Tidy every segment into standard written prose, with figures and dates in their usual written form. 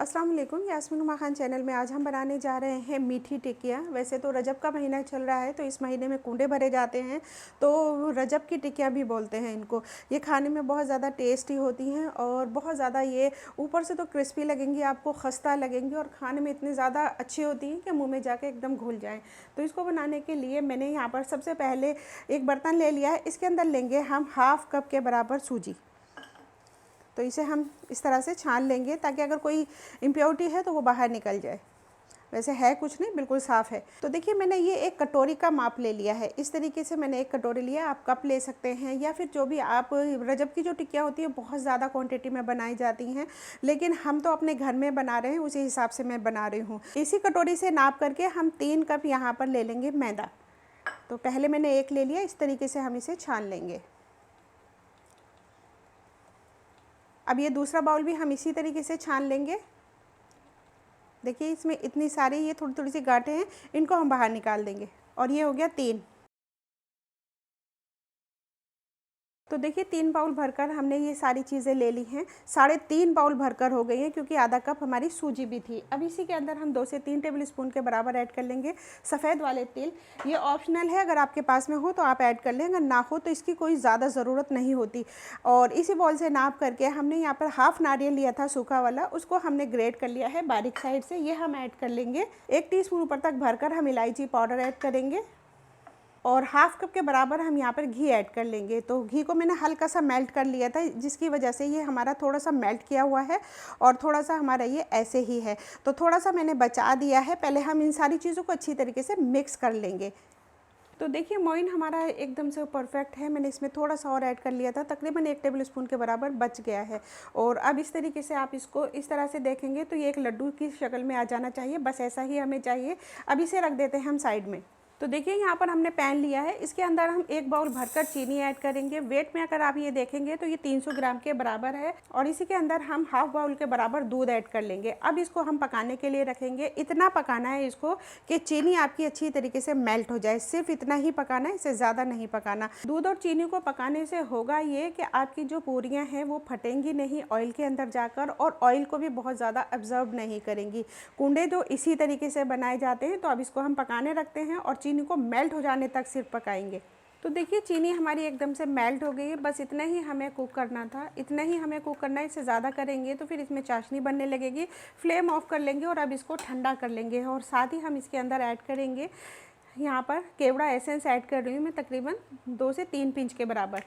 अस्सलाम वालेकुम, यास्मीन उमा खान चैनल में आज हम बनाने जा रहे हैं मीठी टिक्कियाँ। वैसे तो रजब का महीना चल रहा है तो इस महीने में कुंडे भरे जाते हैं, तो रजब की टिक्कियाँ भी बोलते हैं इनको। ये खाने में बहुत ज़्यादा टेस्टी होती हैं और बहुत ज़्यादा ये ऊपर से तो क्रिस्पी लगेंगी, आपको खस्ता लगेंगी और खाने में इतनी ज़्यादा अच्छी होती हैं कि मुँह में जाके एकदम घुल जाएँ। तो इसको बनाने के लिए मैंने यहाँ पर सबसे पहले एक बर्तन ले लिया है। इसके अंदर लेंगे हम हाफ़ कप के बराबर सूजी। तो इसे हम इस तरह से छान लेंगे ताकि अगर कोई इम्प्योरिटी है तो वो बाहर निकल जाए। वैसे है कुछ नहीं, बिल्कुल साफ़ है। तो देखिए मैंने ये एक कटोरी का माप ले लिया है। इस तरीके से मैंने एक कटोरी लिया, आप कप ले सकते हैं या फिर जो भी आप, रजब की जो टिक्कियाँ होती है बहुत ज़्यादा क्वांटिटी में बनाई जाती हैं, लेकिन हम तो अपने घर में बना रहे हैं, उसी हिसाब से मैं बना रही हूँ। इसी कटोरी से नाप करके हम 3 कप यहाँ पर ले लेंगे मैदा। तो पहले मैंने एक ले लिया, इस तरीके से हम इसे छान लेंगे। अब ये दूसरा बाउल भी हम इसी तरीके से छान लेंगे। देखिए इसमें इतनी सारी ये थोड़ी थोड़ी सी गांठें हैं, इनको हम बाहर निकाल देंगे। और ये हो गया 3। तो देखिए 3 बाउल भरकर हमने ये सारी चीज़ें ले ली हैं। 3.5 बाउल भरकर हो गई हैं क्योंकि आधा कप हमारी सूजी भी थी। अब इसी के अंदर हम 2 से 3 टेबल स्पून के बराबर ऐड कर लेंगे सफ़ेद वाले तिल। ये ऑप्शनल है, अगर आपके पास में हो तो आप ऐड कर लें, अगर ना हो तो इसकी कोई ज़्यादा ज़रूरत नहीं होती। और इसी बाउल से नाप करके हमने यहाँ पर हाफ़ नारियल लिया था सूखा वाला, उसको हमने ग्रेट कर लिया है बारीक साइड से, ये हम ऐड कर लेंगे। 1 टीस्पून ऊपर तक भरकर हम इलायची पाउडर ऐड करेंगे और हाफ़ कप के बराबर हम यहाँ पर घी ऐड कर लेंगे। तो घी को मैंने हल्का सा मेल्ट कर लिया था, जिसकी वजह से ये हमारा थोड़ा सा मेल्ट किया हुआ है और थोड़ा सा हमारा ये ऐसे ही है, तो थोड़ा सा मैंने बचा दिया है। पहले हम इन सारी चीज़ों को अच्छी तरीके से मिक्स कर लेंगे। तो देखिए मोइन हमारा एकदम से परफेक्ट है। मैंने इसमें थोड़ा सा और ऐड कर लिया था, तकरीबन 1 टेबल स्पून के बराबर बच गया है। और अब इस तरीके से आप इसको इस तरह से देखेंगे तो ये एक लड्डू की शक्ल में आ जाना चाहिए, बस ऐसा ही हमें चाहिए। अब इसे रख देते हैं हम साइड में। तो देखिए यहाँ पर हमने पैन लिया है, इसके अंदर हम 1 बाउल भरकर चीनी ऐड करेंगे। वेट में अगर आप ये देखेंगे तो ये 300 ग्राम के बराबर है और इसी के अंदर हम हाफ़ बाउल के बराबर दूध ऐड कर लेंगे। अब इसको हम पकाने के लिए रखेंगे। इतना पकाना है इसको कि चीनी आपकी अच्छी तरीके से मेल्ट हो जाए, सिर्फ इतना ही पकाना है, इससे ज़्यादा नहीं पकाना। दूध और चीनी को पकाने से होगा ये कि आपकी जो पूरियाँ हैं वो फटेंगी नहीं ऑयल के अंदर जाकर और ऑयल को भी बहुत ज़्यादा ऑब्जर्व नहीं करेंगी। कुंडे जो इसी तरीके से बनाए जाते हैं। तो अब इसको हम पकाने रखते हैं और चीनी को मेल्ट हो जाने तक सिर्फ पकाएंगे। तो देखिए चीनी हमारी एकदम से मेल्ट हो गई है, बस इतना ही हमें कुक करना था, इतना ही हमें कुक करना है। इससे ज़्यादा करेंगे तो फिर इसमें चाशनी बनने लगेगी। फ्लेम ऑफ कर लेंगे और अब इसको ठंडा कर लेंगे और साथ ही हम इसके अंदर ऐड करेंगे, यहाँ पर केवड़ा एसेंस ऐड कर रही हूँ मैं, तकरीबन 2 से 3 पिंच के बराबर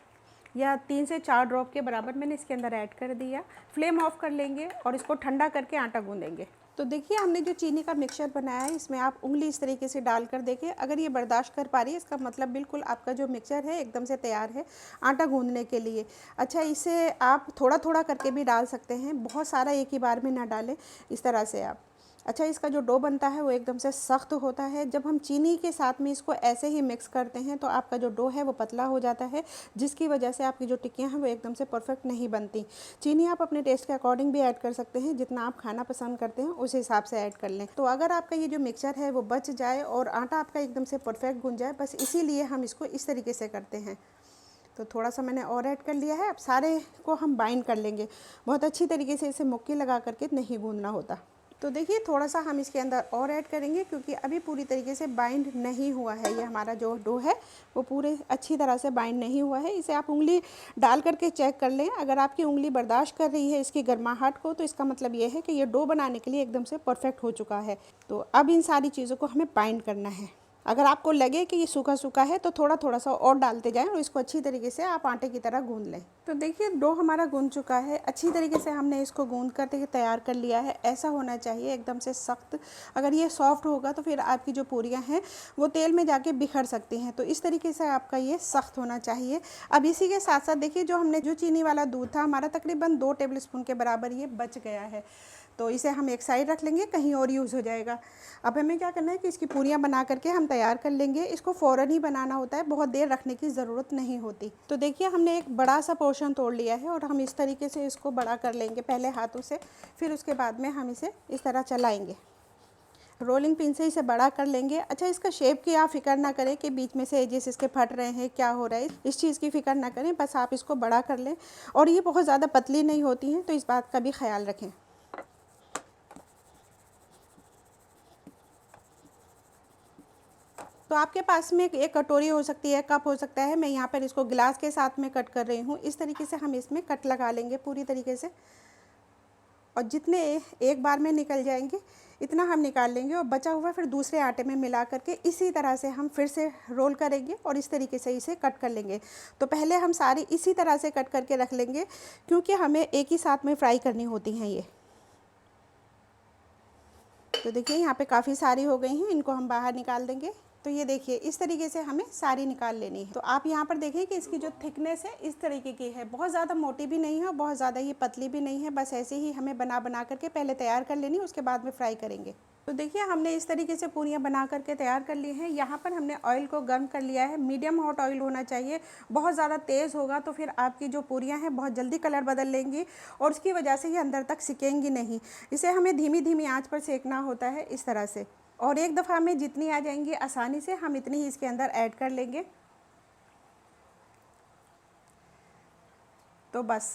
या 3 से 4 ड्रॉप के बराबर मैंने इसके अंदर ऐड कर दिया। फ्लेम ऑफ कर लेंगे और इसको ठंडा करके आटा गूँधेंगे। तो देखिए हमने जो चीनी का मिक्सचर बनाया है, इसमें आप उंगली इस तरीके से डाल कर देखिए, अगर ये बर्दाश्त कर पा रही है इसका मतलब बिल्कुल आपका जो मिक्सचर है एकदम से तैयार है आटा गूंदने के लिए। अच्छा, इसे आप थोड़ा थोड़ा करके भी डाल सकते हैं, बहुत सारा एक ही बार में ना डालें, इस तरह से आप। अच्छा, इसका जो डो बनता है वो एकदम से सख्त होता है। जब हम चीनी के साथ में इसको ऐसे ही मिक्स करते हैं तो आपका जो डो है वो पतला हो जाता है, जिसकी वजह से आपकी जो टिक्कियाँ हैं वो एकदम से परफेक्ट नहीं बनती। चीनी आप अपने टेस्ट के अकॉर्डिंग भी ऐड कर सकते हैं, जितना आप खाना पसंद करते हैं उस हिसाब से ऐड कर लें। तो अगर आपका ये जो मिक्सचर है वो बच जाए और आटा आपका एकदम से परफेक्ट गूंज जाए, बस इसीलिए हम इसको इस तरीके से करते हैं। तो थोड़ा सा मैंने और ऐड कर लिया है। अब सारे को हम बाइंड कर लेंगे, बहुत अच्छी तरीके से इसे मुक्की लगा करके नहीं गूंदना होता। तो देखिए थोड़ा सा हम इसके अंदर और ऐड करेंगे क्योंकि अभी पूरी तरीके से बाइंड नहीं हुआ है। ये हमारा जो डो है वो पूरे अच्छी तरह से बाइंड नहीं हुआ है। इसे आप उंगली डाल करके चेक कर लें, अगर आपकी उंगली बर्दाश्त कर रही है इसकी गर्माहट को तो इसका मतलब ये है कि ये डो बनाने के लिए एकदम से परफेक्ट हो चुका है। तो अब इन सारी चीज़ों को हमें बाइंड करना है। अगर आपको लगे कि ये सूखा सूखा है तो थोड़ा थोड़ा सा और डालते जाएं और इसको अच्छी तरीके से आप आटे की तरह गूंद लें। तो देखिए डो हमारा गूंद चुका है, अच्छी तरीके से हमने इसको गूंद करके तैयार कर लिया है। ऐसा होना चाहिए एकदम से सख्त। अगर ये सॉफ्ट होगा तो फिर आपकी जो पूरियाँ हैं वो तेल में जाके बिखर सकती हैं। तो इस तरीके से आपका ये सख्त होना चाहिए। अब इसी के साथ साथ देखिए जो हमने जो चीनी वाला दूध था हमारा तकरीबन 2 टेबल स्पून के बराबर ये बच गया है, तो इसे हम एक साइड रख लेंगे, कहीं और यूज़ हो जाएगा। अब हमें क्या करना है कि इसकी पूरियाँ बना करके हम तैयार कर लेंगे। इसको फ़ौरन ही बनाना होता है, बहुत देर रखने की ज़रूरत नहीं होती। तो देखिए हमने एक बड़ा सा पोर्शन तोड़ लिया है और हम इस तरीके से इसको बड़ा कर लेंगे पहले हाथों से, फिर उसके बाद में हम इसे इस तरह चलाएँगे, रोलिंग पिन से इसे बड़ा कर लेंगे। अच्छा, इसका शेप की आप फिक्र ना करें कि बीच में से एजेस इसके फट रहे हैं, क्या हो रहा है, इस चीज़ की फ़िक्र ना करें, बस आप इसको बड़ा कर लें। और ये बहुत ज़्यादा पतली नहीं होती हैं तो इस बात का भी ख्याल रखें। तो आपके पास में एक कटोरी हो सकती है, कप हो सकता है, मैं यहाँ पर इसको गिलास के साथ में कट कर रही हूँ। इस तरीके से हम इसमें कट लगा लेंगे पूरी तरीके से, और जितने एक बार में निकल जाएंगे इतना हम निकाल लेंगे, और बचा हुआ फिर दूसरे आटे में मिला करके इसी तरह से हम फिर से रोल करेंगे और इस तरीके से इसे कट कर लेंगे। तो पहले हम सारी इसी तरह से कट करके रख लेंगे, क्योंकि हमें एक ही साथ में फ्राई करनी होती हैं ये। तो देखिए यहाँ पे काफ़ी सारी हो गई हैं, इनको हम बाहर निकाल देंगे। तो ये देखिए इस तरीके से हमें सारी निकाल लेनी है। तो आप यहाँ पर देखिए कि इसकी जो थिकनेस है इस तरीके की है, बहुत ज़्यादा मोटी भी नहीं है और बहुत ज़्यादा ये पतली भी नहीं है। बस ऐसे ही हमें बना करके पहले तैयार कर लेनी है, उसके बाद में फ्राई करेंगे। तो देखिए हमने इस तरीके से पूरियाँ बना करके तैयार कर ली हैं। यहाँ पर हमने ऑयल को गर्म कर लिया है, मीडियम हॉट ऑयल होना चाहिए। बहुत ज़्यादा तेज़ होगा तो फिर आपकी जो पूरियाँ हैं बहुत जल्दी कलर बदल लेंगी और उसकी वजह से ये अंदर तक सिकेंगी नहीं। इसे हमें धीमी धीमी आंच पर सेकना होता है इस तरह से, और एक दफ़ा में जितनी आ जाएंगी आसानी से हम इतनी ही इसके अंदर ऐड कर लेंगे। तो बस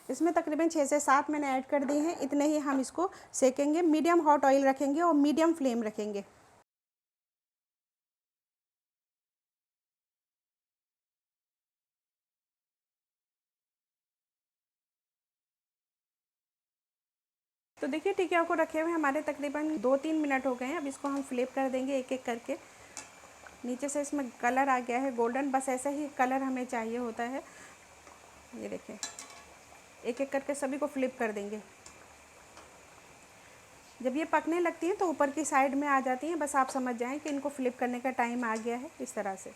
इसमें तकरीबन 6 से 7 मैंने ऐड कर दी हैं, इतने ही हम इसको सेकेंगे। मीडियम हॉट ऑयल रखेंगे और मीडियम फ्लेम रखेंगे। तो देखिए टिकिया को रखे हुए हमारे तकरीबन 2-3 मिनट हो गए हैं। अब इसको हम फ्लिप कर देंगे एक एक करके। नीचे से इसमें कलर आ गया है गोल्डन, बस ऐसा ही कलर हमें चाहिए होता है। ये देखिए एक एक करके सभी को फ्लिप कर देंगे। जब ये पकने लगती हैं तो ऊपर की साइड में आ जाती हैं, बस आप समझ जाएं कि इनको फ्लिप करने का टाइम आ गया है इस तरह से।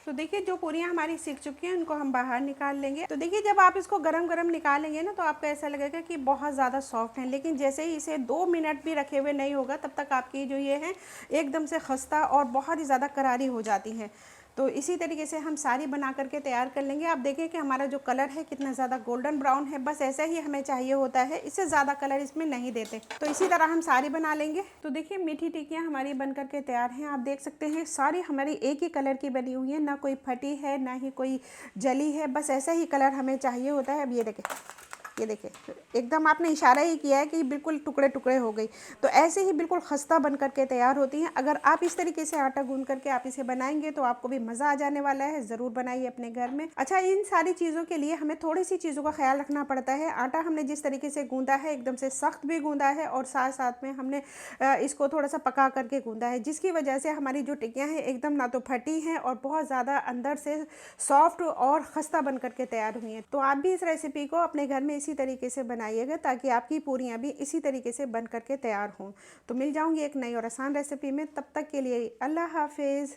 तो देखिए जो पूरियाँ हमारी सीख चुकी हैं उनको हम बाहर निकाल लेंगे। तो देखिए जब आप इसको गरम गरम निकालेंगे ना तो आपको ऐसा लगेगा कि बहुत ज़्यादा सॉफ्ट है, लेकिन जैसे ही इसे 2 मिनट भी रखे हुए नहीं होगा तब तक आपकी जो ये है एकदम से खस्ता और बहुत ही ज़्यादा करारी हो जाती हैं। तो इसी तरीके से हम सारी बना करके तैयार कर लेंगे। आप देखिए कि हमारा जो कलर है कितना ज़्यादा गोल्डन ब्राउन है, बस ऐसा ही हमें चाहिए होता है, इससे ज़्यादा कलर इसमें नहीं देते। तो इसी तरह हम सारी बना लेंगे। तो देखिए मीठी टिक्कियाँ हमारी बन करके तैयार हैं। आप देख सकते हैं सारी हमारी एक ही कलर की बनी हुई है, ना कोई फटी है ना ही कोई जली है, बस ऐसा ही कलर हमें चाहिए होता है। अब ये देखें, ये देखिए एकदम आपने इशारा ही किया है कि बिल्कुल टुकड़े टुकड़े हो गई। तो ऐसे ही बिल्कुल खस्ता बन करके तैयार होती हैं। अगर आप इस तरीके से आटा गूंद करके आप इसे बनाएंगे तो आपको भी मज़ा आ जाने वाला है। ज़रूर बनाइए अपने घर में। अच्छा, इन सारी चीज़ों के लिए हमें थोड़ी सी चीज़ों का ख्याल रखना पड़ता है। आटा हमने जिस तरीके से गूंदा है एकदम से सख्त भी गूंदा है और साथ साथ में हमने इसको थोड़ा सा पका करके गूंदा है, जिसकी वजह से हमारी जो टिक्कियाँ हैं एकदम ना तो फटी हैं और बहुत ज़्यादा अंदर से सॉफ्ट और खस्ता बन करके तैयार हुई हैं। तो आप भी इस रेसिपी को अपने घर में इसी तरीके से बनाइएगा ताकि आपकी पूरियाँ भी इसी तरीके से बन करके तैयार हों। तो मिल जाऊंगी एक नई और आसान रेसिपी में, तब तक के लिए अल्लाह हाफिज़।